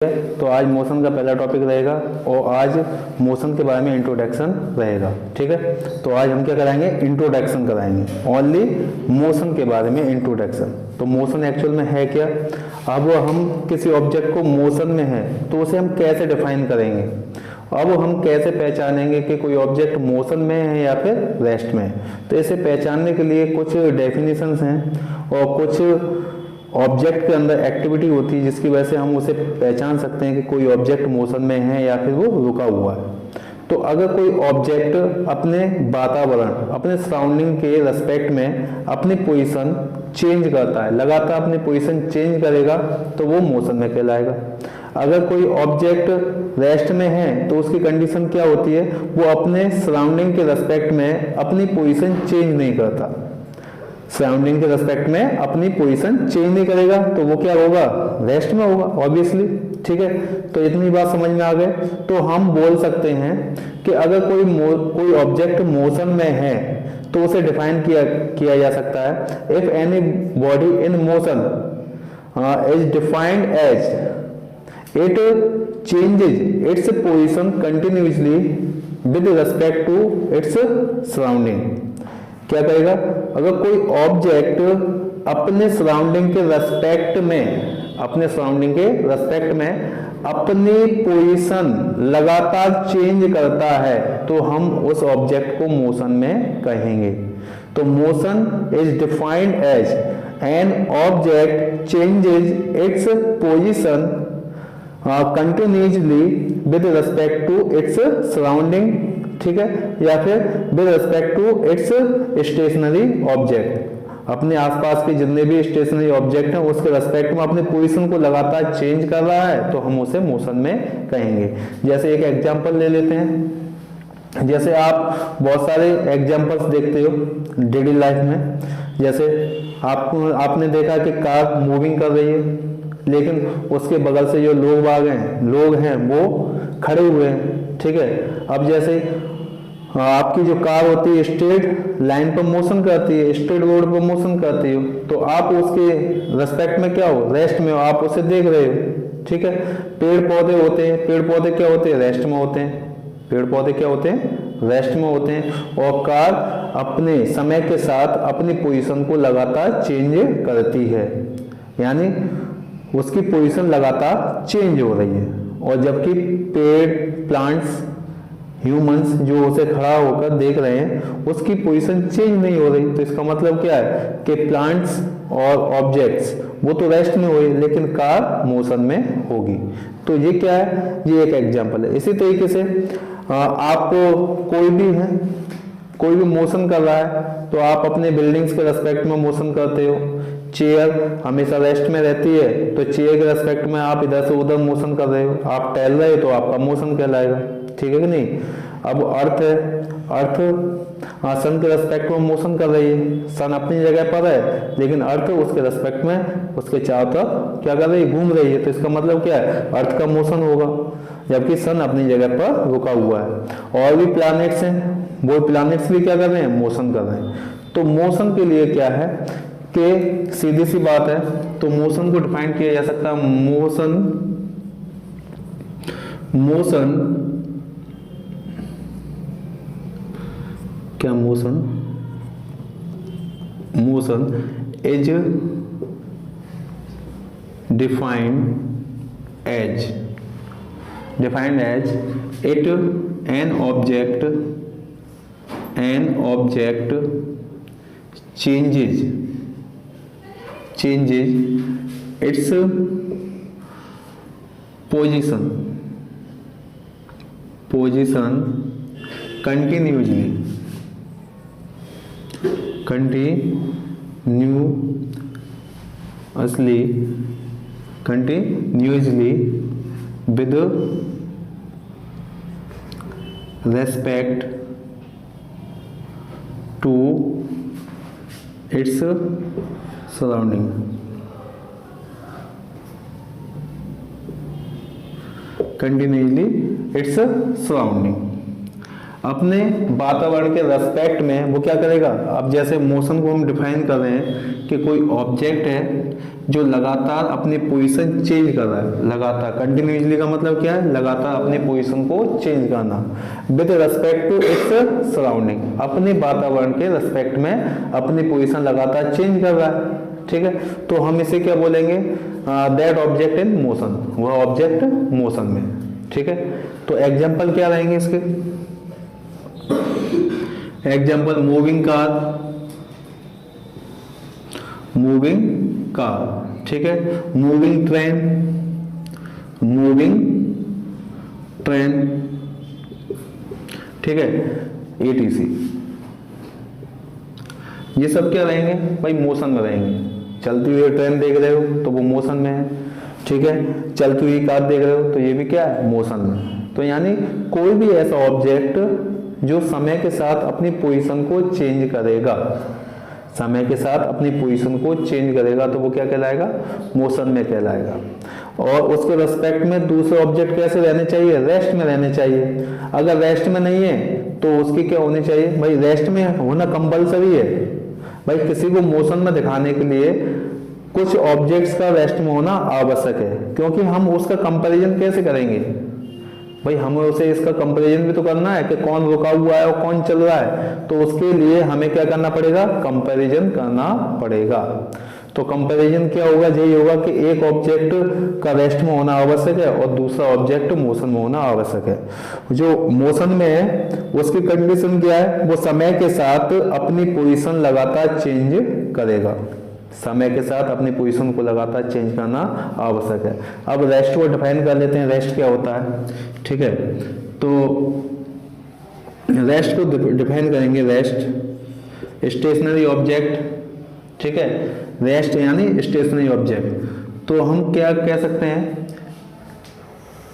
तो आज मोशन का पहला टॉपिक रहेगा और आज मोशन के बारे में इंट्रोडक्शन रहेगा। ठीक है, तो आज हम क्या कराएंगे, इंट्रोडक्शन कराएंगे, ओनली मोशन के बारे में इंट्रोडक्शन। तो मोशन एक्चुअल में है क्या, अब हम किसी ऑब्जेक्ट को मोशन में है तो उसे हम कैसे डिफाइन करेंगे, अब हम कैसे पहचानेंगे कि कोई ऑब्जेक्ट मोशन में है या फिर रेस्ट में है। तो इसे पहचानने के लिए कुछ डेफिनेशंस हैं और कुछ ऑब्जेक्ट के अंदर एक्टिविटी होती है जिसकी वजह से हम उसे पहचान सकते हैं कि कोई ऑब्जेक्ट मोशन में है या फिर वो रुका हुआ है। तो अगर कोई ऑब्जेक्ट अपने वातावरण, अपने सराउंडिंग के रेस्पेक्ट में अपनी पोजीशन चेंज करता है, लगातार अपनी पोजीशन चेंज करेगा तो वो मोशन में कहलाएगा। अगर कोई ऑब्जेक्ट रेस्ट में है तो उसकी कंडीशन क्या होती है, वो अपने सराउंडिंग के रेस्पेक्ट में अपनी पोजीशन चेंज नहीं करता, सराउंडिंग के रेस्पेक्ट में अपनी पोजीशन चेंज नहीं करेगा तो वो क्या होगा, रेस्ट में होगा ऑब्वियसली। ठीक है, तो इतनी बात समझ में आ गए। तो हम बोल सकते हैं कि अगर कोई ऑब्जेक्ट मोशन में है तो उसे डिफाइन किया जा सकता है, if anybody in motion is defined as it changes its position continuously with respect to its surrounding. क्या करेगा, अगर कोई ऑब्जेक्ट अपने सराउंडिंग के रेस्पेक्ट में अपनी पोजीशन लगातार चेंज करता है तो हम उस ऑब्जेक्ट को मोशन में कहेंगे। तो motion is defined as an object changes its position continuously with respect to its surrounding, ठीक है, या फिर with respect to its stationary object, अपने आसपास के जितने भी स्टेशनरी ऑब्जेक्ट हैं उसके रेस्पेक्ट में अपने पोजीशन को लगातार चेंज कर रहा है तो हम उसे मोशन में कहेंगे। जैसे एक एग्जांपल ले लेते हैं, जैसे आप बहुत सारे एग्जांपल्स देखते हो डेली लाइफ में। जैसे आपने देखा कि कार मूविंग कर रही है लेकिन उसके बगल से जो लोग हैं वो खड़े हुए हैं। ठीक है, अब जैसे आपकी जो कार होती है स्ट्रेट लाइन पर मोशन करती है, स्ट्रेट रोड पर मोशन करती हो, तो आप उसके रेस्पेक्ट में क्या हो, रेस्ट में हो, आप उसे देख रहे हो। ठीक है, पेड़ पौधे होते हैं, पेड़ पौधे क्या होते हैं, रेस्ट में होते हैं, पेड़ पौधे क्या होते हैं, रेस्ट में होते हैं। और कार अपने समय के साथ अपनी पोजीशन को लगातार चेंज करती है, यानी उसकी पोजीशन लगातार चेंज हो रही है। और जबकि पेड़, प्लांट्स, ह्यूमंस जो उसे खड़ा होकर देख रहे हैं उसकी पोजीशन चेंज नहीं हो रही। तो इसका मतलब क्या है कि प्लांट्स और ऑब्जेक्ट्स वो तो रेस्ट में हुए लेकिन कार मोशन में होगी। तो ये क्या है, ये एक एग्जांपल है। इसी तरीके से आपको कोई भी मोशन कर रहा है तो आप अपने बिल्डिंग्स के रेस्पेक्ट में मोशन करते हो। चेयर हमेशा रेस्ट में रहती है तो चेयर के रेस्पेक्ट में आप इधर से उधर मोशन कर रहे हो, आप टहल रहे हो तो आपका मोशन कहलाएगा। ठीक है कि नहीं। अब अर्थ है, अर्थ सन के रेस्पेक्ट में मोशन कर रही है, सन अपनी जगह पर है लेकिन अर्थ उसके रेस्पेक्ट में उसके चारों तरफ क्या कर रही है, घूम रही है। तो इसका मतलब क्या है, अर्थ का मोशन होगा जबकि सन अपनी जगह पर रुका हुआ है। और भी प्लैनेट्स हैं, वो प्लैनेट्स भी क्या कर रहे हैं, मोशन कर रहे हैं। तो मोशन के लिए क्या है कि सीधी सी बात है, तो मोशन को डिफाइन किया जा सकता है, motion is defined as it an object changes its position continuously with respect to its surrounding। Continuously its surrounding, अपने वातावरण के रेस्पेक्ट में वो क्या करेगा। अब जैसे मोशन को हम डिफाइन कर रहे हैं कि कोई ऑब्जेक्ट है जो लगातार अपनी पोजीशन चेंज कर रहा है, लगातार, कंटिन्यूसली का मतलब क्या है, लगातार अपनी पोजीशन को चेंज करना with respect to its surrounding, अपने वातावरण के रिस्पेक्ट में अपनी पोजीशन लगातार चेंज कर रहा है, ठीक है। तो हम इसे क्या बोलेंगे, दैट ऑब्जेक्ट इन मोशन, वह ऑब्जेक्ट मोशन में, ठीक है। तो एग्जाम्पल क्या रहेंगे इसके, example moving car, moving car, ठीक है, मूविंग ट्रेन, मूविंग ट्रेन, ठीक है, एटीसी। ये सब क्या रहेंगे भाई, मोशन में रहेंगे। चलती हुई ट्रेन देख रहे हो तो वो मोशन में है, ठीक है, चलती हुई कार देख रहे हो तो ये भी क्या है, मोशन में। तो यानी कोई भी ऐसा ऑब्जेक्ट जो समय के साथ अपनी पोजीशन को चेंज करेगा, समय के साथ अपनी पोजीशन को चेंज करेगा तो वो क्या कहलाएगा, मोशन में कहलाएगा। और उसके रिस्पेक्ट में दूसरे ऑब्जेक्ट कैसे रहने चाहिए, रेस्ट में रहने चाहिए। अगर रेस्ट में नहीं है तो उसकी क्या होनी चाहिए भाई, रेस्ट में होना कंपलसरी है भाई। किसी को मोशन में दिखाने के लिए कुछ ऑब्जेक्ट्स का रेस्ट में होना आवश्यक है, क्योंकि हम उसका कंपैरिजन कैसे करेंगे भाई, हमें उसे इसका कंपैरिजन भी तो करना है कि कौन रुका हुआ है और कौन चल रहा है। तो उसके लिए हमें क्या करना पड़ेगा, कंपैरिजन करना पड़ेगा। तो कंपैरिजन क्या होगा, यही होगा कि एक ऑब्जेक्ट का रेस्ट में होना आवश्यक है और दूसरा ऑब्जेक्ट मोशन में होना आवश्यक है। जो मोशन में है उसकी कंडीशन क्या है, वो समय के साथ अपनी पोजीशन लगातार चेंज करेगा, समय के साथ अपनी पोजीशन को लगातार चेंज करना आवश्यक है। अब रेस्ट को डिफाइन कर लेते हैं, रेस्ट क्या होता है, ठीक है। तो रेस्ट को डिफाइन करेंगे, रेस्ट स्टेशनरी ऑब्जेक्ट, ठीक है, रेस्ट यानी स्टेशनरी ऑब्जेक्ट। तो हम क्या कह सकते हैं,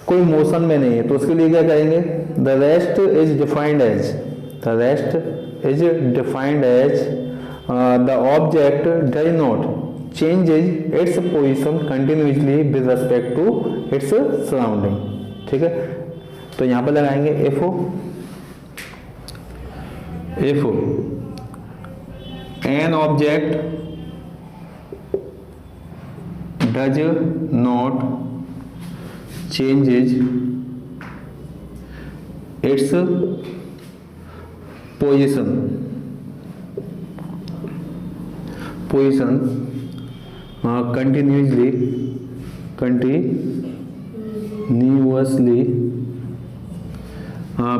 कोई मोशन में नहीं है तो उसके लिए क्या कहेंगे, the rest is defined as, the rest is defined as the object does not changes its position continuously with respect to its surrounding, ठीक है। तो यहां पर लगाएंगे FO, FO an object does not changes its position continuously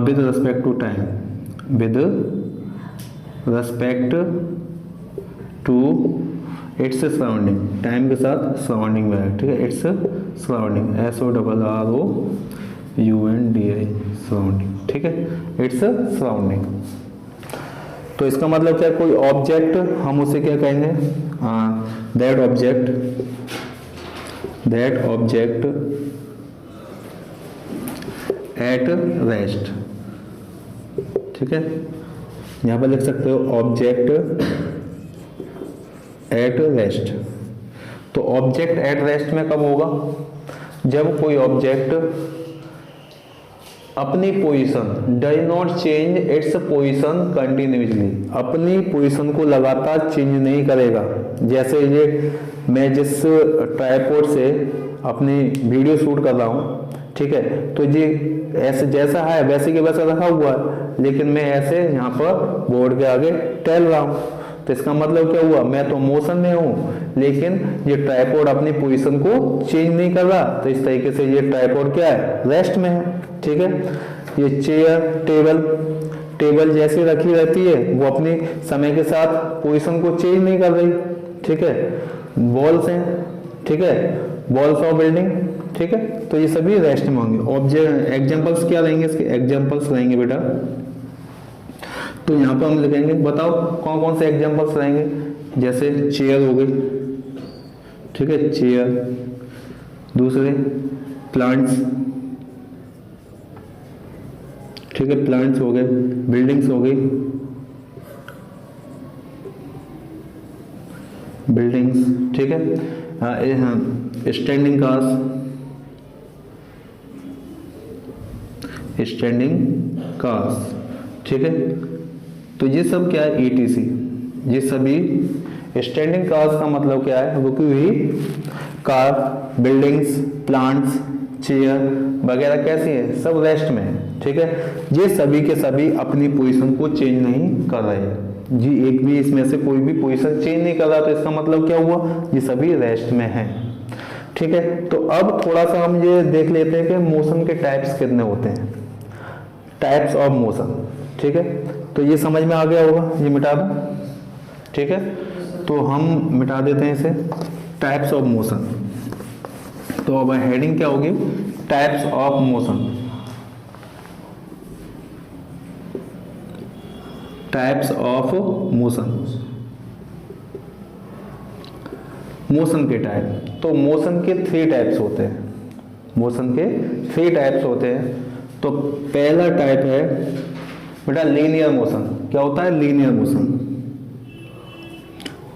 with respect to time, with respect to its surrounding, time के साथ surrounding में है, ठीक है, इट्स सराउंडिंग, SOURROUNDI सराउंडिंग, ठीक है, इट्स सराउंडिंग। तो इसका मतलब क्या, कोई ऑब्जेक्ट हम उसे क्या कहेंगे, दैट ऑब्जेक्ट एट रेस्ट, ठीक है, यहां पर लिख सकते हो ऑब्जेक्ट एट रेस्ट। तो ऑब्जेक्ट एट रेस्ट में कब होगा, जब कोई ऑब्जेक्ट अपनी position does not change its position continuously, अपनी पोजीशन को लगातार चेंज नहीं करेगा। जैसे ये मैं जिस ट्राइपॉड से अपनी वीडियो शूट कर रहा हूँ, ठीक है, तो ये ऐसे जैसा है वैसे के वैसा रखा हुआ है, लेकिन मैं ऐसे यहाँ पर बोर्ड के आगे टहल रहा हूँ। तो इसका मतलब क्या हुआ, मैं तो मोशन में हूँ लेकिन ये ट्राइपॉड अपनी पोजीशन को चेंज नहीं कर रहा। तो इस तरीके से ये ट्राइपॉड क्या है, रेस्ट में है, ठीक है। ये चेयर, टेबल जैसी रखी रहती है वो अपनी समय के साथ पोजीशन को चेंज नहीं कर रही, ठीक है। वॉल्स हैं, ठीक है, वॉल्स ऑफ बिल्डिंग, ठीक है। तो ये सभी रेस्ट में होंगे। ऑब्जेक्ट एग्जांपल्स क्या रहेंगे, इसके एग्जांपल्स रहेंगे बेटा। तो यहाँ पर हम लिखेंगे, बताओ कौन कौन से एग्जांपल्स रहेंगे। जैसे चेयर हो गई, ठीक है, चेयर। दूसरे प्लांट्स, ठीक है, प्लांट्स हो गए। बिल्डिंग्स हो गई, बिल्डिंग्स, ठीक है। स्टैंडिंग कार्स, ठीक है। तो ये सब क्या है, ETC, ये सभी स्टैंडिंग कार्स का मतलब क्या है, रुकी हुई कार, बिल्डिंग्स, प्लांट्स, चेयर वगैरह कैसी है, सब रेस्ट में है, ठीक है। ये सभी के सभी अपनी पोजीशन को चेंज नहीं कर रहे हैं जी, एक भी इसमें से कोई भी पोजीशन चेंज नहीं कर रहा, तो इसका मतलब क्या हुआ, ये सभी रेस्ट में है, ठीक है। तो अब थोड़ा सा हम ये देख लेते हैं कि मोशन के टाइप्स कितने होते हैं, टाइप्स ऑफ मोशन, ठीक है। तो ये समझ में आ गया होगा, ये मिटा दो, ठीक है। तो हम मिटा देते हैं इसे, टाइप्स ऑफ मोशन। तो अब हेडिंग क्या होगी, types of motion, types of motion, motion के टाइप। तो मोशन के 3 टाइप्स होते हैं, मोशन के 3 टाइप्स होते हैं। तो पहला टाइप है बेटा लीनियर मोशन। क्या होता है, लीनियर मोशन,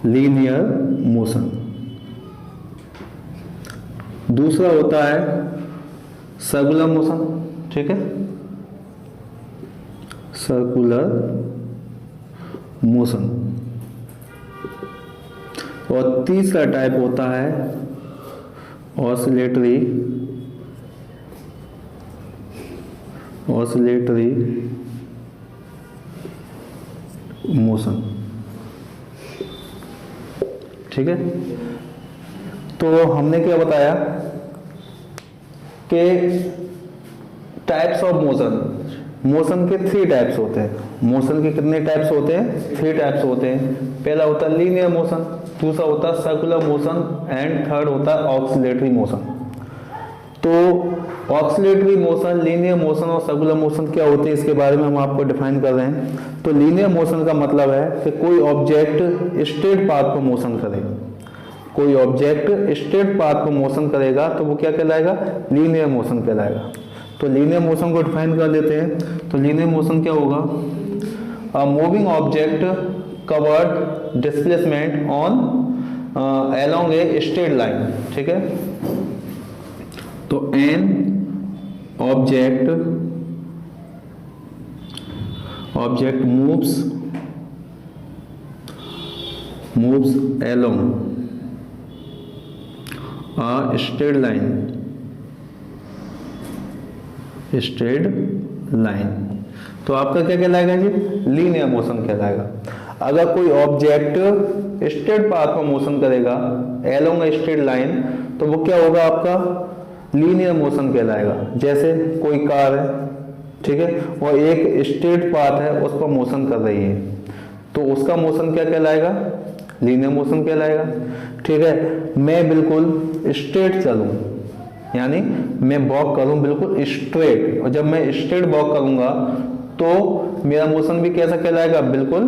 लीनियर मोशन। दूसरा होता है सर्कुलर मोशन, ठीक है, सर्कुलर मोशन। और तीसरा टाइप होता है ऑसिलेटरी, ऑसिलेटरी मोशन, ठीक है। तो हमने क्या बताया कि टाइप्स ऑफ मोशन, मोशन के 3 टाइप्स होते हैं। मोशन के कितने टाइप्स होते हैं, 3 टाइप्स होते हैं। पहला होता है लीनियर मोशन, दूसरा होता है सर्कुलर मोशन एंड थर्ड होता है ऑक्सिलेटरी मोशन। तो ऑक्सिलेटरी मोशन, लीनियर मोशन और सर्कुलर मोशन क्या होते हैं, इसके बारे में हम आपको डिफाइन कर रहे हैं। तो लीनियर मोशन का मतलब है कि कोई ऑब्जेक्ट स्ट्रेट पाथ पर मोशन करे, कोई ऑब्जेक्ट स्ट्रेट पाथ पर मोशन करेगा तो वो क्या कहलाएगा, लीनियर मोशन कहलाएगा। तो लीनियर मोशन को डिफाइन कर लेते हैं। तो लीनियर मोशन क्या होगा, अ moving object covered displacement on along a straight line, ठीक है। तो an object moves along a straight line, तो आपका क्या कहलाएगा जी, लीनियर मोशन कहलाएगा। अगर कोई ऑब्जेक्ट स्ट्रेट पाथ पर मोशन करेगा अलोंग ए स्ट्रेट लाइन तो वो क्या होगा, आपका लीनियर मोशन कहलाएगा। जैसे कोई कार है, ठीक है, और एक स्ट्रेट पाथ है उस पर मोशन कर रही है, तो उसका मोशन क्या कहलाएगा, लीनियर मोशन कहलाएगा, ठीक है। मैं बिल्कुल स्ट्रेट चलूं, यानी मैं वॉक करूं बिल्कुल स्ट्रेट, और जब मैं स्ट्रेट वॉक करूंगा तो मेरा मोशन भी कैसा कहलाएगा, बिल्कुल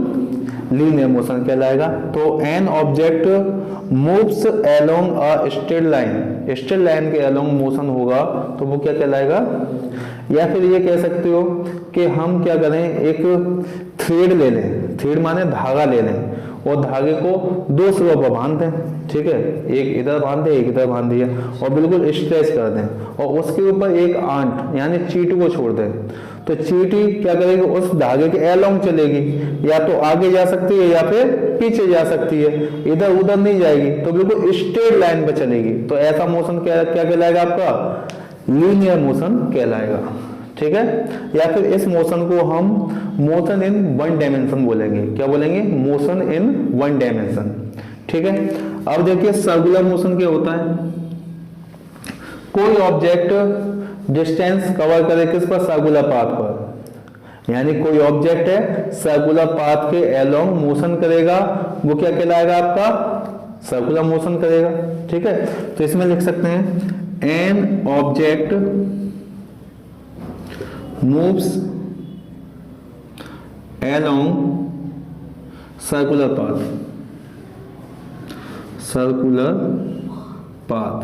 लीनियर मोशन कहलाएगा। तो an object moves along a straight line, straight line के अलोंग मोशन होगा तो वो क्या कहलाएगा। या फिर ये कह सकते हो कि हम क्या करें, एक थ्रेड ले लें, थ्रेड माने धागा ले लें, और धागे को 2 सिरों पर बांध दें, ठीक है, एक इधर बांध दें, एक इधर बांध दिया, और बिल्कुल स्ट्रेच कर दें, और उसके ऊपर एक आंट यानी चीटी को छोड़ दें। तो चीटी क्या करेगी, उस धागे के अलोंग चलेगी, या तो आगे जा सकती है या फिर पीछे जा सकती है, इधर उधर नहीं जाएगी, तो बिल्कुल स्ट्रेट लाइन पर चलेगी। तो ऐसा मोशन क्या कहलाएगा, आपका लीनियर मोशन कहलाएगा, ठीक है। या फिर इस मोशन को हम मोशन इन 1 डायमेंशन बोलेंगे। क्या बोलेंगे, मोशन इन 1 डायमेंशन, ठीक है। अब देखिए सर्कुलर मोशन क्या होता है, कोई ऑब्जेक्ट डिस्टेंस कवर करे किस पर, सर्कुलर पाथ पर, यानी कोई ऑब्जेक्ट है सर्कुलर पाथ के अलोंग मोशन करेगा, वो क्या कहलाएगा, आपका सर्कुलर मोशन करेगा, ठीक है। तो इसमें लिख सकते हैं an object moves along circular path,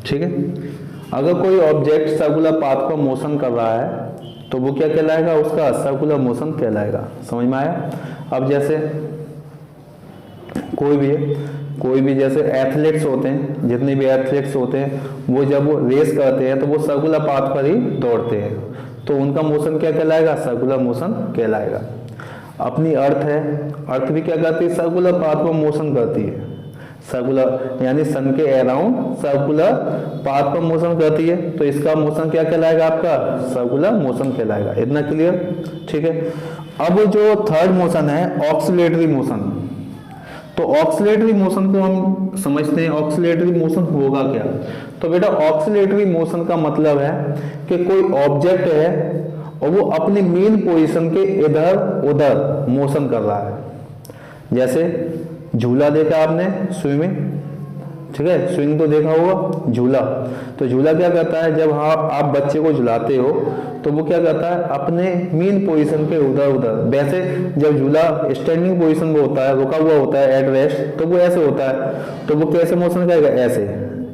ठीक है। अगर कोई ऑब्जेक्ट सर्कुलर पाथ पर मोशन कर रहा है तो वो क्या कहलाएगा, उसका सर्कुलर मोशन कहलाएगा। समझ में आया। अब जैसे कोई भी जैसे एथलीट्स होते हैं, जितने भी एथलीट्स होते हैं वो जब वो रेस करते हैं तो वो सर्कुलर पाथ पर ही दौड़ते हैं, तो उनका मोशन क्या कहलाएगा, सर्कुलर मोशन कहलाएगा। अपनी अर्थ है, अर्थ भी क्या करती है, सर्कुलर पाथ पर मोशन करती है, सर्कुलर यानी सन के अराउंड सर्कुलर पाथ पर मोशन करती है, तो इसका मोशन क्या कहलाएगा, आपका सर्कुलर मोशन कहलाएगा। इतना क्लियर, ठीक है। अब जो थर्ड मोशन है ऑक्सीलेटरी मोशन, तो ऑक्सीलेटरी मोशन को हम समझते हैं, ऑक्सीलेटरी मोशन होगा क्या। तो बेटा ऑक्सीलेटरी मोशन का मतलब है कि कोई ऑब्जेक्ट है और वो अपनी मेन पोजीशन के इधर उधर मोशन कर रहा है। जैसे झूला देखा आपने, स्विमिंग, ठीक है, स्विंग तो देखा होगा, झूला। तो झूला क्या करता है, जब आप बच्चे को झुलाते हो तो वो क्या करता है, अपने मेन पोजीशन के उधर उधर, वैसे जब झूला स्टैंडिंग पोजीशन में होता है, रुका हुआ होता है एट रेस्ट, तो वो ऐसे होता है, तो वो कैसे मोशन करेगा, ऐसे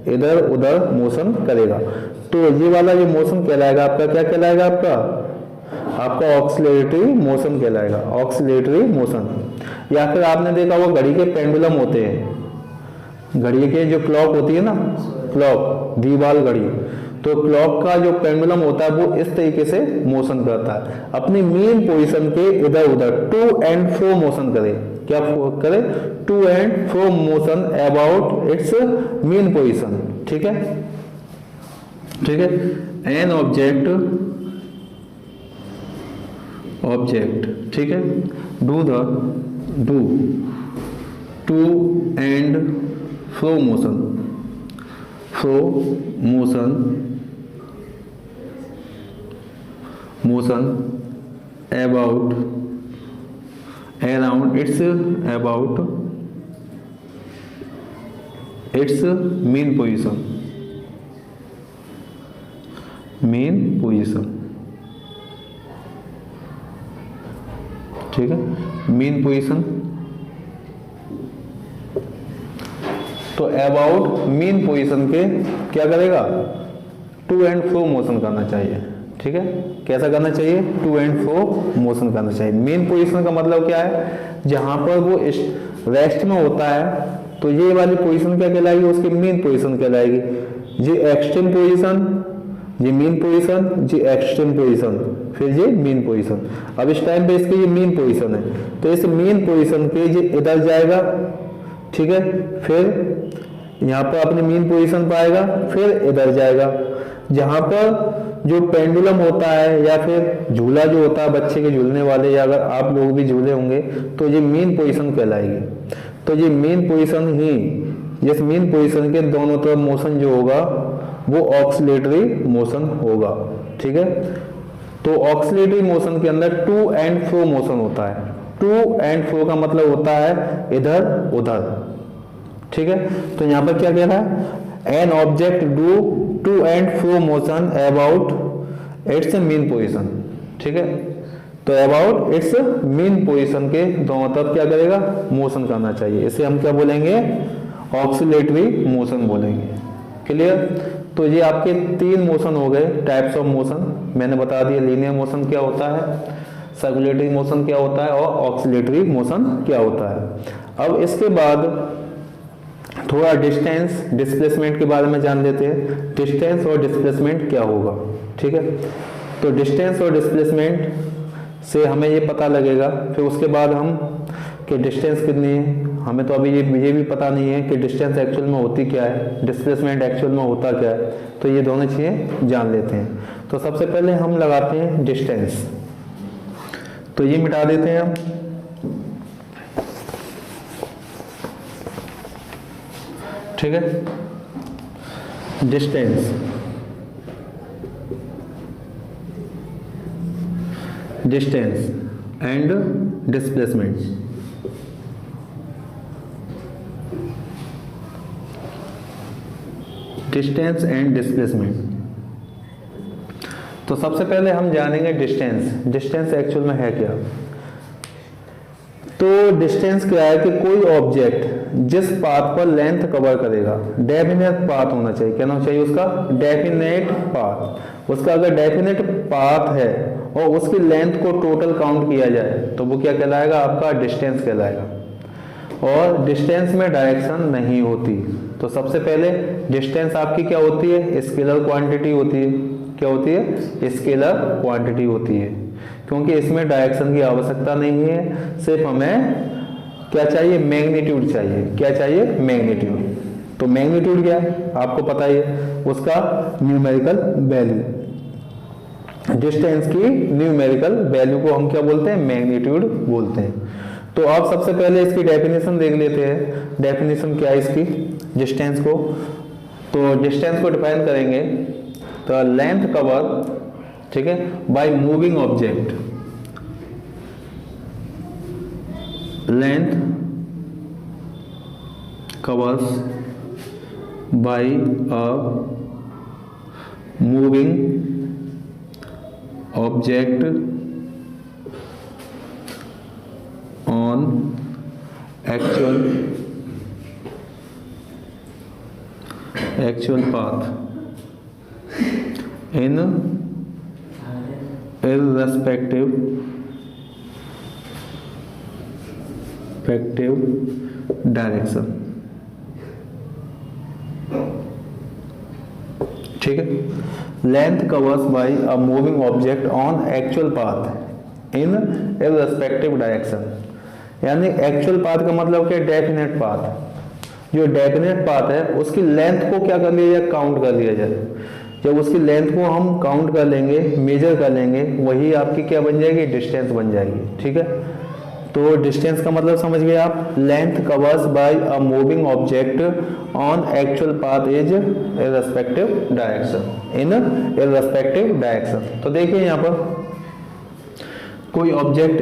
इधर उधर मोशन करेगा। तो ये वाला जो मोशन कहलाएगा आपका, क्या कहलाएगा, आपका ऑक्सीलेटरी मोशन कहलाएगा, ऑक्सीलेटरी मोशन। या फिर आपने देखा वो घड़ी के पेंडुलम होते हैं, घड़ी के जो क्लॉक होती है ना, क्लॉक दीवाल घड़ी, तो क्लॉक का जो पेंडुलम होता है वो इस तरीके से मोशन करता है, अपनी मेन पोजीशन के इधर उधर टू एंड फ्रो मोशन करे। क्या करे, to and fro motion about its mean position, ठीक है, ठीक है। एन ऑब्जेक्ट, ठीक है, do to and fro motion about around its about its mean position, ठीक है, मेन पोजीशन। तो अबाउट मेन पोजीशन के क्या करेगा, टू एंड फ्रो मोशन करना चाहिए, ठीक है। कैसा करना चाहिए, टू एंड फ्रो मोशन करना चाहिए। मेन पोजीशन का मतलब क्या है, जहां पर वो रेस्ट में होता है, तो ये वाली पोजीशन क्या कहलाएगी, उसकी मेन पोजीशन कहलाएगी। ये एक्सट्रीम पोजीशन, ये मेन पोजीशन, ये एक्सट्रीम पोजीशन, फिर ये मेन पोजीशन। अब इस टाइम पे इसकी ये मेन पोजीशन है, तो इस मेन पोजीशन पे ये इधर जाएगा, ठीक है, फिर यहाँ पर अपनी मेन पोजीशन पाएगा, फिर इधर जाएगा। जहां पर जो पेंडुलम होता है या फिर झूला जो होता है बच्चे के झूलने वाले, या अगर आप लोग भी झूले होंगे, तो ये मेन पोजीशन कहलाएगी। तो ये मेन पोजीशन ही, जिस मेन पोजीशन के दोनों तरफ मोशन जो होगा वो ऑक्सीलेटरी मोशन होगा, ठीक है। तो ऑक्सीलेटरी मोशन के अंदर टू एंड फ्रो मोशन होता है। टू एंड फ्रो का मतलब होता है इधर उधर, ठीक है। तो यहाँ पर क्या कह रहा है, an object do to and fro motion about its mean position, ठीक है। तो अबाउट इट्स मेन पोजीशन के दोनों तरफ क्या करेगा, मोशन करना चाहिए। इसे हम क्या बोलेंगे, ऑक्सीलेटरी मोशन बोलेंगे। क्लियर। तो ये आपके तीन मोशन हो गए, टाइप्स ऑफ मोशन मैंने बता दिया। लीनियर मोशन क्या होता है, सर्कुलेटरी मोशन क्या होता है, और ऑक्सीलेटरी मोशन क्या होता है। अब इसके बाद थोड़ा डिस्टेंस डिस्प्लेसमेंट के बारे में जान लेते हैं। डिस्टेंस और डिस्प्लेसमेंट क्या होगा, ठीक है। तो डिस्टेंस और डिस्प्लेसमेंट से हमें ये पता लगेगा, फिर उसके बाद हम कि डिस्टेंस कितनी है, हमें तो अभी ये भी पता नहीं है कि डिस्टेंस एक्चुअल में होती क्या है, डिस्प्लेसमेंट एक्चुअल में होता क्या है। तो ये दोनों चीज़ें जान लेते हैं। तो सबसे पहले हम लगाते हैं डिस्टेंस, तो ये मिटा देते हैं हम। ठीक है, distance, distance and displacement. Distance and displacement. तो सबसे पहले हम जानेंगे डिस्टेंस। डिस्टेंस एक्चुअल में है क्या। तो डिस्टेंस क्या है कि कोई ऑब्जेक्ट जिस पाथ पर लेंथ कवर करेगा, डेफिनेट पाथ होना चाहिए। क्या होना चाहिए उसका, डेफिनेट पाथ। उसका अगर डेफिनेट पाथ है और उसकी लेंथ को टोटल काउंट किया जाए तो वो क्या कहलाएगा, आपका डिस्टेंस कहलाएगा। और डिस्टेंस में डायरेक्शन नहीं होती। तो सबसे पहले डिस्टेंस आपकी क्या होती है, स्केलर क्वांटिटी होती है। क्या होती है, स्केलर क्वांटिटी होती है। क्योंकि इसमें डायरेक्शन की आवश्यकता नहीं है, सिर्फ हमें क्या चाहिए, मैग्नीट्यूड चाहिए। क्या चाहिए, मैग्नीट्यूड। तो मैग्नीट्यूड क्या है आपको पता ही है, उसका न्यूमेरिकल वैल्यू। डिस्टेंस की न्यूमेरिकल वैल्यू को हम क्या बोलते हैं, मैग्नीट्यूड बोलते हैं। तो आप सबसे पहले इसकी डेफिनेशन देख लेते हैं। डेफिनेशन क्या है इसकी, डिस्टेंस को, तो डिस्टेंस को डिफाइन करेंगे तो लेंथ कवर, ठीक है, by moving object, length covers by a moving object on actual path in irrespective direction। ठीक है, length covers by a moving object on actual path in irrespective direction. यानी actual path का मतलब क्या, definite path. जो definite path है उसकी length को क्या कर लिया जाए, काउंट कर लिया जाए। जब उसकी लेंथ को हम काउंट कर लेंगे, मेजर कर लेंगे, वही आपकी क्या बन जाएगी, डिस्टेंस बन जाएगी। ठीक है, तो डिस्टेंस का मतलब समझ गए आप, length covers by a moving object on actual path is irrespective direction, in irrespective direction. तो देखिए यहाँ पर कोई ऑब्जेक्ट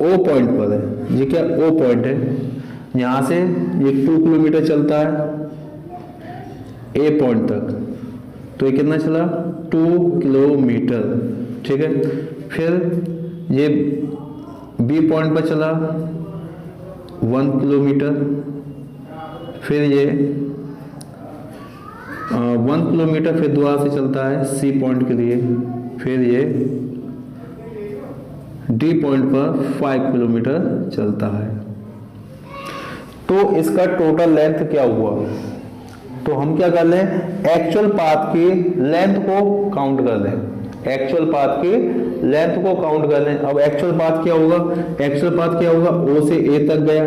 ओ पॉइंट पर है, ये क्या ओ पॉइंट है, यहां से ये 2 किलोमीटर चलता है ए पॉइंट तक, तो ये कितना चला, 2 किलोमीटर। ठीक है, फिर ये बी पॉइंट पर चला 1 किलोमीटर, फिर ये 1 किलोमीटर फिर दोबारा से चलता है सी पॉइंट के लिए, फिर ये डी पॉइंट पर 5 किलोमीटर चलता है। तो इसका टोटल लेंथ क्या हुआ, तो हम क्या कर लें, एक्चुअल पाथ की लेंथ को काउंट कर लें। एक्चुअल पाथ की लेंथ को काउंट कर लें। अब एक्चुअल पाथ क्या होगा, एक्चुअल पाथ क्या होगा, ओ से ए तक गया,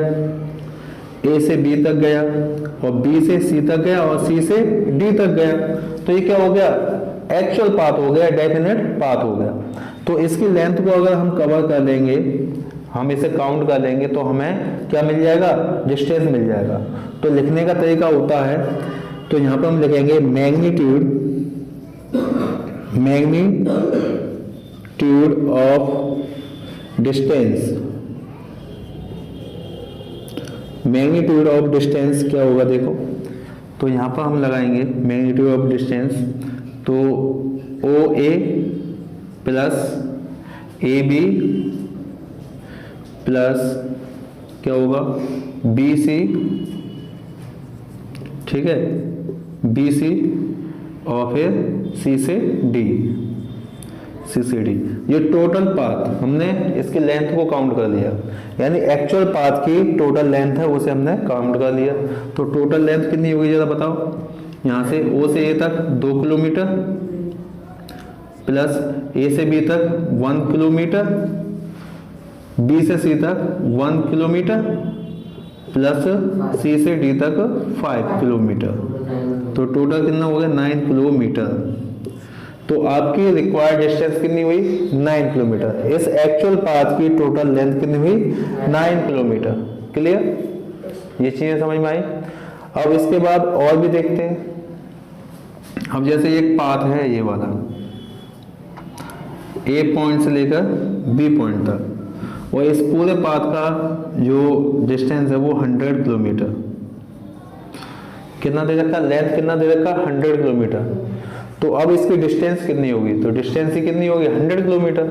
ए से बी तक गया, और बी से सी तक गया, और सी से डी तक गया। तो ये क्या हो गया, एक्चुअल पाथ हो गया, डेफिनेट पाथ हो गया। तो इसकी लेंथ को अगर हम कवर कर लेंगे, हम इसे काउंट कर लेंगे, तो हमें क्या मिल जाएगा, डिस्टेंस मिल जाएगा। तो लिखने का तरीका होता है, तो यहां पर हम लिखेंगे magnitude, magnitude of distance. Magnitude of distance क्या होगा देखो, तो यहां पर हम लगाएंगे मैग्नीट्यूड ऑफ डिस्टेंस, तो ओ ए प्लस ए बी प्लस क्या होगा, बी सी, ठीक है, बी सी, और फिर सी से डी, सी से डी। ये टोटल पाथ हमने इसकी लेंथ को काउंट कर लिया, यानी एक्चुअल पाथ की टोटल लेंथ है उसे हमने काउंट कर लिया। तो टोटल लेंथ कितनी होगी जरा बताओ, यहां से ओ से ए तक 2 किलोमीटर, प्लस ए से बी तक 1 किलोमीटर, बी से सी तक 1 किलोमीटर, प्लस सी से डी तक 5 किलोमीटर। तो टोटल कितना हो गया, 9 किलोमीटर। तो आपकी रिक्वायर्ड डिस्टेंस कितनी हुई, 9 किलोमीटर। इस एक्चुअल पाथ की टोटल लेंथ कितनी हुई, 9 किलोमीटर। क्लियर, ये चीजें समझ में आई। अब इसके बाद और भी देखते हैं। अब जैसे एक पाथ है ये वाला, ए पॉइंट से लेकर बी पॉइंट तक, और इस पूरे पाथ का जो डिस्टेंस है वो 100 किलोमीटर। कितना दे रखा, लेंथ कितना दे रखा, 100 किलोमीटर। तो अब इसकी डिस्टेंस कितनी होगी, तो डिस्टेंस ही कितनी होगी, 100 किलोमीटर।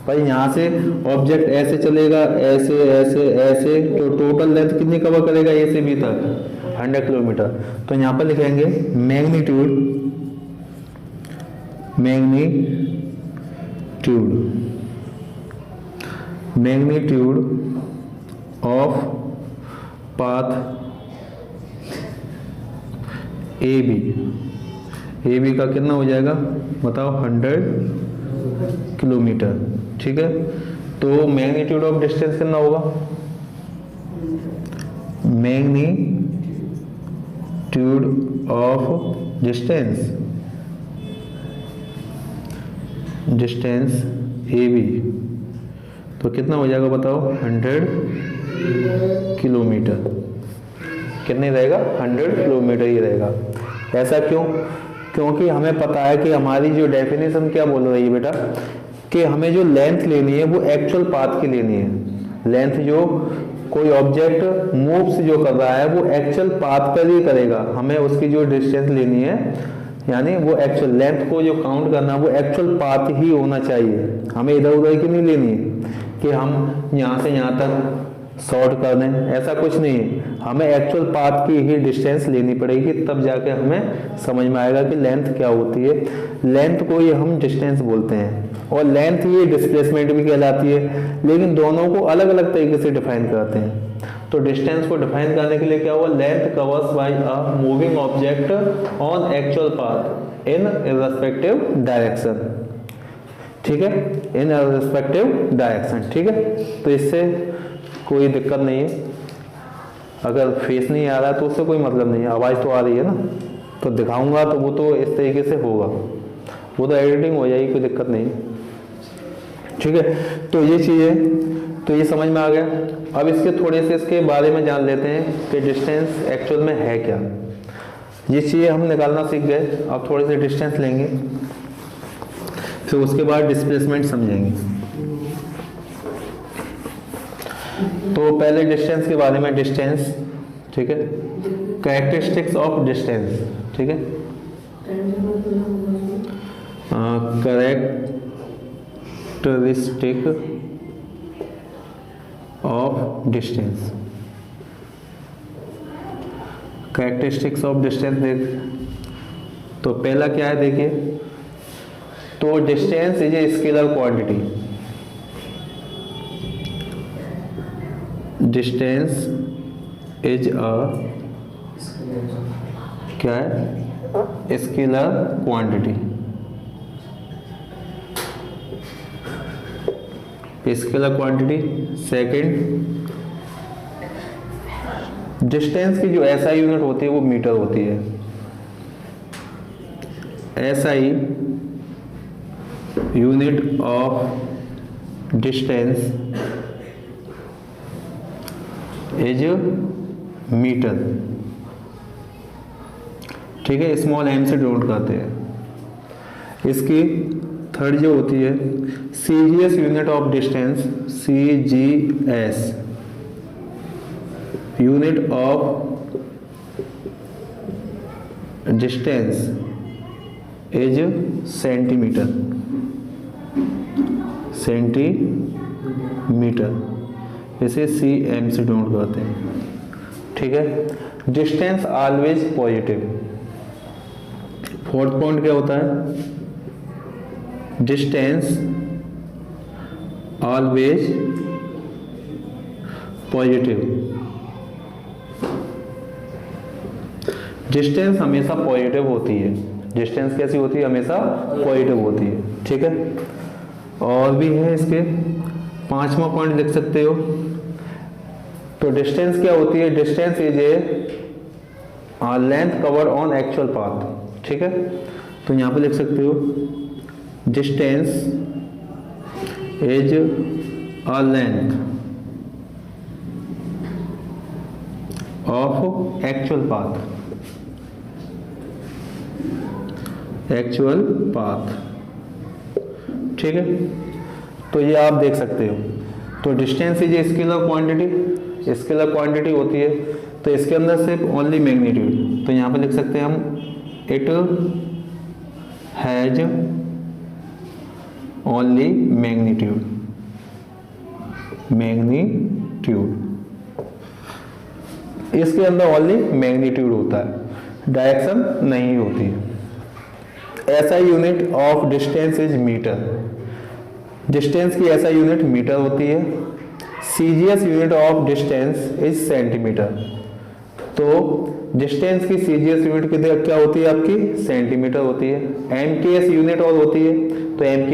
भाई यहाँ से ऑब्जेक्ट ऐसे चलेगा, ऐसे ऐसे ऐसे, तो टोटल लेंथ कितनी कवर करेगा, ए से बी तक 100 किलोमीटर। तो यहाँ पर लिखेंगे magnitude, magnitude of path a b का कितना हो जाएगा बताओ, 100 किलोमीटर। ठीक है। तो मैग्नीट्यूड ऑफ डिस्टेंस कितना होगा, magnitude of distance a b, तो कितना हो जाएगा बताओ, 100 किलोमीटर। कितने रहेगा, 100 किलोमीटर ही रहेगा। ऐसा क्यों, क्योंकि हमें पता है कि हमारी जो डेफिनेशन क्या बोल रही है बेटा, कि हमें जो लेंथ लेनी है वो एक्चुअल पाथ की लेनी है। लेंथ जो कोई ऑब्जेक्ट मूव्स जो कर रहा है वो एक्चुअल पाथ पर ही करेगा, हमें उसकी जो डिस्टेंस लेनी है यानी वो एक्चुअल लेंथ को जो काउंट करना वो एक्चुअल पाथ ही होना चाहिए। हमें इधर उधर की नहीं लेनी है कि हम यहाँ से यहाँ तक शॉर्ट कर दें, ऐसा कुछ नहीं है। हमें एक्चुअल पाथ की ही डिस्टेंस लेनी पड़ेगी, तब जाके हमें समझ में आएगा कि लेंथ क्या होती है। लेंथ को ही हम डिस्टेंस बोलते हैं और लेंथ ही डिस्प्लेसमेंट भी कहलाती है, लेकिन दोनों को अलग अलग तरीके से डिफाइन करते हैं। तो डिस्टेंस को डिफाइन करने के लिए क्या हुआ, length covers by a moving object on actual path in respective direction, ठीक है, इन रिस्पेक्टिव डायरेक्शन, ठीक है। तो इससे कोई दिक्कत नहीं है, अगर फेस नहीं आ रहा है तो उससे कोई मतलब नहीं है, आवाज़ तो आ रही है ना, तो दिखाऊंगा तो वो तो इस तरीके से होगा, वो तो एडिटिंग हो जाएगी, कोई दिक्कत नहीं, ठीक है। तो ये चीज़ें तो ये समझ में आ गया। अब इसके थोड़े से इसके बारे में जान लेते हैं कि डिस्टेंस एक्चुअल में है क्या। ये चीज़ें हम निकालना सीख गए, अब थोड़े से डिस्टेंस लेंगे, फिर उसके बाद डिस्प्लेसमेंट समझेंगे। तो पहले डिस्टेंस के बारे में, डिस्टेंस, ठीक है, कैरेक्टरिस्टिक्स ऑफ डिस्टेंस, ठीक है, characteristic of distance, characteristics of distance देख। तो पहला क्या है देखिए, तो distance is a scalar quantity, distance is a क्या है, scalar quantity, scalar quantity. Second, distance की जो एसआई यूनिट होती है वो मीटर होती है। SI unit of distance is metre, ठीक है, स्मॉल एम से डिनोट करते हैं। इसकी थर्ड जो होती है CGS unit of distance, CGS unit of distance is centimetre, centimetre, इसे सीएम से डिनोट करते हैं, ठीक है। Distance always positive. Fourth point क्या होता है, डिस्टेंस ऑलवेज पॉजिटिव, डिस्टेंस हमेशा पॉजिटिव होती है। डिस्टेंस कैसी होती है, हमेशा पॉजिटिव होती है, ठीक है। और भी है इसके, पांचवा पॉइंट लिख सकते हो। तो डिस्टेंस क्या होती है, distance is a length cover on actual path, ठीक है। तो यहां पे लिख सकते हो distance is a length of actual path, actual path, ठीक है। तो ये आप देख सकते हो। तो distance is a scalar quantity, scalar quantity होती है, तो इसके अंदर सिर्फ ओनली मैग्नीट्यूड, तो यहाँ पे लिख सकते हैं हम it has only magnitude, magnitude, इसके अंदर ओनली मैग्नीट्यूड होता है, डायरेक्शन नहीं होती। SI unit of distance is metre, distance की ऐसा यूनिट मीटर होती है। CGS unit of distance is centimetre, तो डिस्टेंस की सीजीएस यूनिट कितनी क्या होती है आपकी, सेंटीमीटर होती है। एमकेएस यूनिट और होती है, तो एम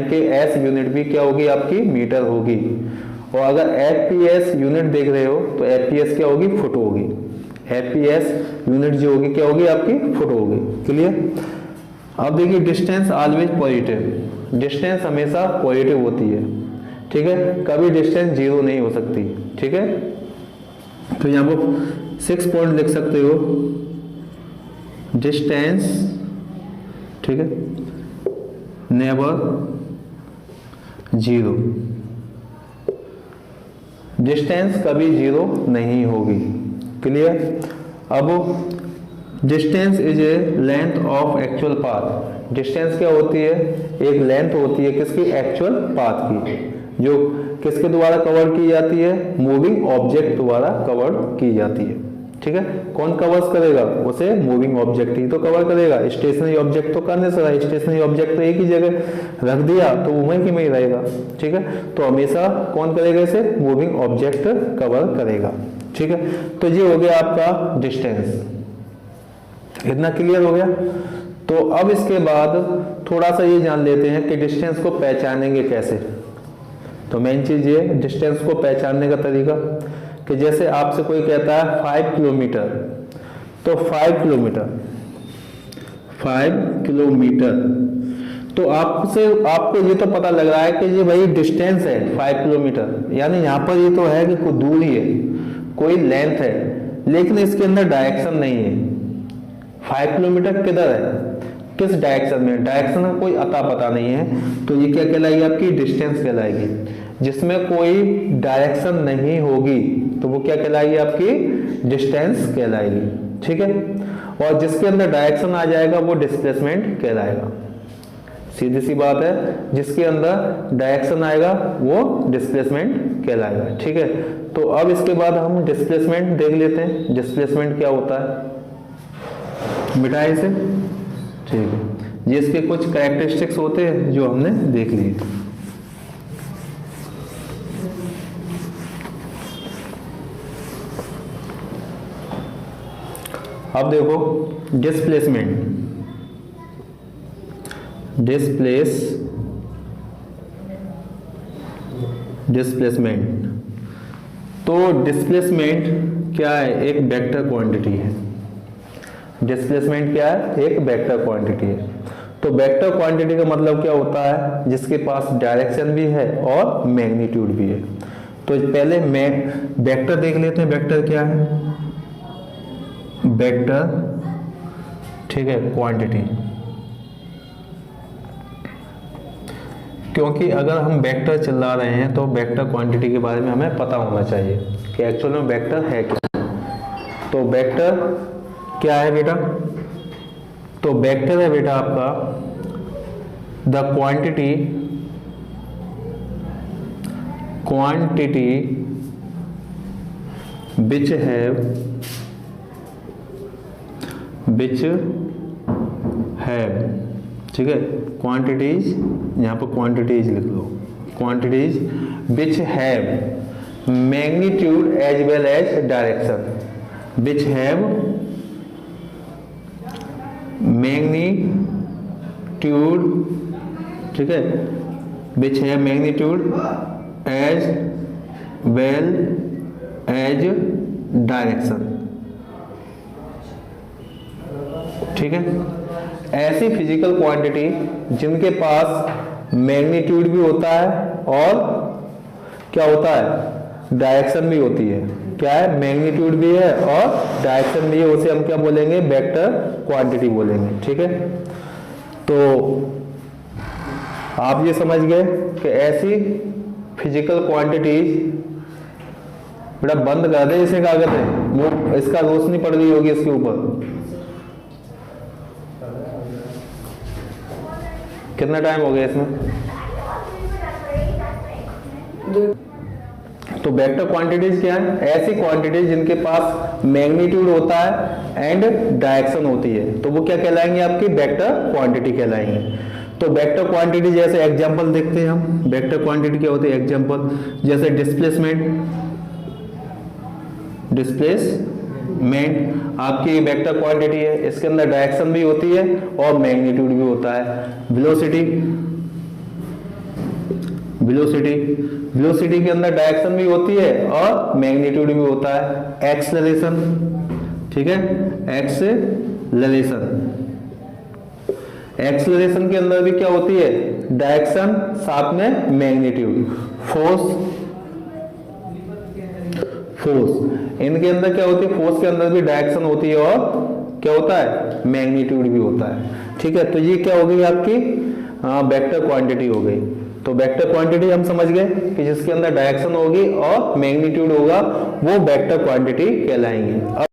के एस यूनिट भी क्या होगी आपकी मीटर होगी। और अगर एफपीएस यूनिट देख रहे हो तो एफपीएस क्या होगी फुट होगी। एफपीएस यूनिट जो होगी क्या होगी आपकी फुट होगी। क्लियर। अब देखिए डिस्टेंस ऑलवेज पॉजिटिव, डिस्टेंस हमेशा पॉजिटिव होती है, ठीक है, कभी डिस्टेंस जीरो नहीं हो सकती, ठीक है। तो यहाँ पर 6 पॉइंट लिख सकते हो, डिस्टेंस, ठीक है, नेवर जीरो, डिस्टेंस कभी जीरो नहीं होगी। क्लियर। अब distance is a length of actual path, distance क्या होती है, एक लेंथ होती है किसकी, एक्चुअल पाथ की, जो किसके द्वारा कवर की जाती है, मूविंग ऑब्जेक्ट द्वारा कवर की जाती है, ठीक है। कौन कवर्स करेगा उसे, मूविंग ऑब्जेक्ट ही तो कवर करेगा, स्टेशनरी ऑब्जेक्ट तो करने से रहा, स्टेशनरी ऑब्जेक्ट तो एक ही जगह रख दिया तो वो वहीं में ही रहेगा, ठीक है। तो हमेशा कौन करेगा इसे, मूविंग ऑब्जेक्ट कवर करेगा, ठीक है। तो ये हो गया आपका डिस्टेंस, इतना क्लियर हो गया। तो अब इसके बाद थोड़ा सा ये जान लेते हैं कि डिस्टेंस को पहचानेंगे कैसे। तो मेन चीज ये डिस्टेंस को पहचानने का तरीका कि जैसे आपसे कोई कहता है 5 किलोमीटर, तो 5 किलोमीटर, तो आपको ये तो पता लग रहा है कि ये भाई डिस्टेंस है 5 किलोमीटर, यानी यहाँ पर ये तो है कि कोई दूरी है, कोई लेंथ है, लेकिन इसके अंदर डायरेक्शन नहीं है। 5 किलोमीटर किधर है, किस डायरेक्शन में, डायरेक्शन का कोई अता पता नहीं है, तो ये क्या कहलाएगी आपकी, डिस्टेंस कहलाएगी। जिसमें कोई डायरेक्शन नहीं होगी तो वो क्या कहलाएगी आपकी, डिस्टेंस कहलाएगी, ठीक है। और जिसके अंदर डायरेक्शन आ जाएगा वो डिस्प्लेसमेंट कहलाएगा। सीधी सी बात है, जिसके अंदर डायरेक्शन आएगा वो डिस्प्लेसमेंट कहलाएगा, ठीक है। तो अब इसके बाद हम डिस्प्लेसमेंट देख लेते हैं, डिस्प्लेसमेंट क्या होता है, मिटाए इसे, ठीक है। ये इसके कुछ कैरेक्टरिस्टिक्स होते हैं जो हमने देख लिए। अब देखो डिस्प्लेसमेंट, डिस्प्लेसमेंट तो डिस्प्लेसमेंट क्या है, एक वेक्टर क्वांटिटी है। डिस्प्लेसमेंट क्या है, एक वेक्टर क्वांटिटी है। तो वेक्टर क्वांटिटी का मतलब क्या होता है, जिसके पास डायरेक्शन भी है और मैग्नीट्यूड भी है। तो पहले मैं वेक्टर देख लेते हैं, वेक्टर क्या है, वेक्टर, ठीक है, क्वांटिटी। क्योंकि अगर हम वेक्टर चिल्ला रहे हैं तो वेक्टर क्वांटिटी के बारे में हमें पता होना चाहिए कि एक्चुअल में वेक्टर है क्या। तो वेक्टर क्या है बेटा, तो वेक्टर है बेटा आपका द क्वांटिटी which have ठीक है, क्वांटिटीज, यहाँ पर क्वांटिटीज लिख लो, quantities which have magnitude as well as direction, which have magnitude, ठीक है, which have magnitude as well as direction, ठीक है। ऐसी फिजिकल क्वांटिटी जिनके पास मैग्नीट्यूड भी होता है और क्या होता है, डायरेक्शन भी होती है। क्या है, मैग्नीट्यूड भी है और डायरेक्शन भी है, उसे हम क्या बोलेंगे, वेक्टर क्वांटिटी बोलेंगे, ठीक है। तो आप ये समझ गए कि ऐसी फिजिकल क्वांटिटीज, बेटा बंद कर दे इसे कागज है, वो इसका रोशनी पड़ गई होगी इसके ऊपर। कितना टाइम हो गया इसमें? तो वेक्टर क्वांटिटीज क्या है, ऐसी क्वांटिटीज जिनके पास मैग्नीट्यूड होता है एंड डायरेक्शन होती है, तो वो क्या कहलाएंगे, आपकी वेक्टर क्वांटिटी कहलाएंगे। तो वेक्टर क्वांटिटी जैसे एग्जांपल देखते हैं हम, वेक्टर क्वांटिटी क्या होती है, एग्जांपल जैसे डिस्प्लेसमेंट, आपकी वेक्टर क्वांटिटी है, इसके अंदर डायरेक्शन भी होती है और मैग्नीट्यूड भी होता है। वेलोसिटी के अंदर डायरेक्शन भी होती है और मैग्नीट्यूड भी होता है। एक्सेलरेशन, ठीक है, एक्सेलरेशन के अंदर भी क्या होती है, डायरेक्शन साथ में मैग्नीट्यूड। फोर्स इनके अंदर क्या होती है, फोर्स के अंदर भी डायरेक्शन होती है और क्या होता है, मैग्नीट्यूड भी होता है। ठीक है, तो ये क्या हो गई आपकी वेक्टर क्वांटिटी हो गई। तो वेक्टर क्वांटिटी हम समझ गए कि जिसके अंदर डायरेक्शन होगी और मैग्नीट्यूड होगा वो वेक्टर क्वांटिटी कहलाएंगे।